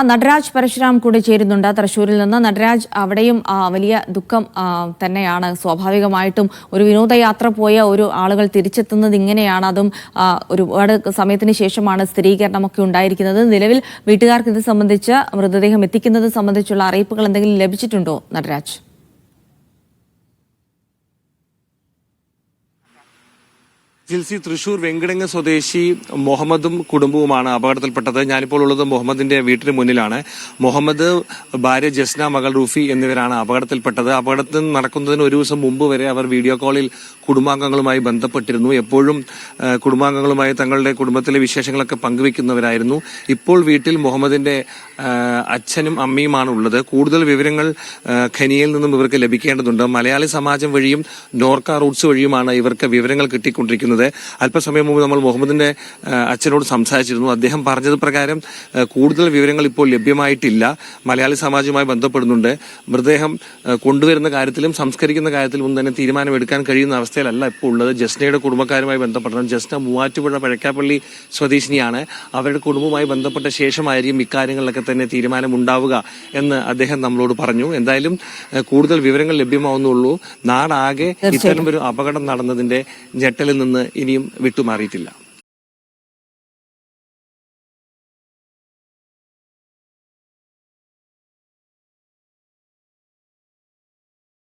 നടരാജ് പരശുരാം കൂടി ചേരുന്നുണ്ട് തൃശ്ശൂരിൽ നിന്ന്. നടരാജ്, അവിടെയും വലിയ ദുഃഖം തന്നെയാണ്. സ്വാഭാവികമായിട്ടും ഒരു വിനോദയാത്ര പോയ ഒരു ആളുകൾ തിരിച്ചെത്തുന്നത് ഇങ്ങനെയാണ്. അതും ഒരുപാട് സമയത്തിന് ശേഷമാണ് സ്ഥിരീകരണമൊക്കെ ഉണ്ടായിരിക്കുന്നത്. നിലവിൽ വീട്ടുകാർക്ക് ഇത് സംബന്ധിച്ച് മൃതദേഹം എത്തിക്കുന്നത് സംബന്ധിച്ചുള്ള അറിയിപ്പുകൾ എന്തെങ്കിലും ലഭിച്ചിട്ടുണ്ടോ നടരാജ്? ജിൽസി, തൃശൂർ വെങ്കിടങ്ങ് സ്വദേശി മുഹമ്മദും കുടുംബവുമാണ് അപകടത്തിൽപ്പെട്ടത്. ഞാനിപ്പോൾ ഉള്ളത് മുഹമ്മദിന്റെ വീട്ടിന് മുന്നിലാണ്. മുഹമ്മദ്, ഭാര്യ ജസ്ന, മകൾ റൂഫി എന്നിവരാണ് അപകടത്തിൽപ്പെട്ടത്. അപകടത്തിൽ നടക്കുന്നതിന് ഒരു ദിവസം മുമ്പ് വരെ അവർ വീഡിയോ കോളിൽ കുടുംബാംഗങ്ങളുമായി ബന്ധപ്പെട്ടിരുന്നു. എപ്പോഴും കുടുംബാംഗങ്ങളുമായി തങ്ങളുടെ കുടുംബത്തിലെ വിശേഷങ്ങളൊക്കെ പങ്കുവെക്കുന്നവരായിരുന്നു. ഇപ്പോൾ വീട്ടിൽ മുഹമ്മദിന്റെ അച്ഛനും അമ്മയുമാണ് ഉള്ളത്. കൂടുതൽ വിവരങ്ങൾ ഖനിയിൽ നിന്നും ഇവർക്ക് ലഭിക്കേണ്ടതുണ്ട്. മലയാളി സമാജം വഴിയും നോർക്ക റൂട്ട്സ് വഴിയുമാണ് ഇവർക്ക് വിവരങ്ങൾ കിട്ടിക്കൊണ്ടിരിക്കുന്നത്. അല്പസമയം മുമ്പ് നമ്മൾ മുഹമ്മദിന്റെ അച്ഛനോട് സംസാരിച്ചിരുന്നു. അദ്ദേഹം പറഞ്ഞത് പ്രകാരം കൂടുതൽ വിവരങ്ങൾ ഇപ്പോൾ ലഭ്യമായിട്ടില്ല. മലയാളി സമാജവുമായി ബന്ധപ്പെടുന്നുണ്ട്. മൃതദേഹം കൊണ്ടുവരുന്ന കാര്യത്തിലും സംസ്കരിക്കുന്ന കാര്യത്തിലും ഒന്നും തന്നെ തീരുമാനമെടുക്കാൻ കഴിയുന്ന അവസ്ഥയിലല്ല ഇപ്പോൾ ഉള്ളത്. ജസ്നയുടെ കുടുംബക്കാരുമായി ബന്ധപ്പെടണം. ജസ്ന മൂവാറ്റുപുഴ പഴക്കാപ്പള്ളി സ്വദേശിനിയാണ്. അവരുടെ കുടുംബവുമായി ബന്ധപ്പെട്ട ശേഷമായിരിക്കും ഇക്കാര്യങ്ങളിലൊക്കെ തന്നെ തീരുമാനമുണ്ടാവുക എന്ന് അദ്ദേഹം നമ്മളോട് പറഞ്ഞു. എന്തായാലും കൂടുതൽ വിവരങ്ങൾ ലഭ്യമാവുന്നുള്ളൂ. നാടാകെ ഇത്തരമൊരു അപകടം നടന്നതിന്റെ ഞെട്ടലിൽ നിന്ന് ഇനിയും വിട്ടുമാറിയിട്ടില്ല.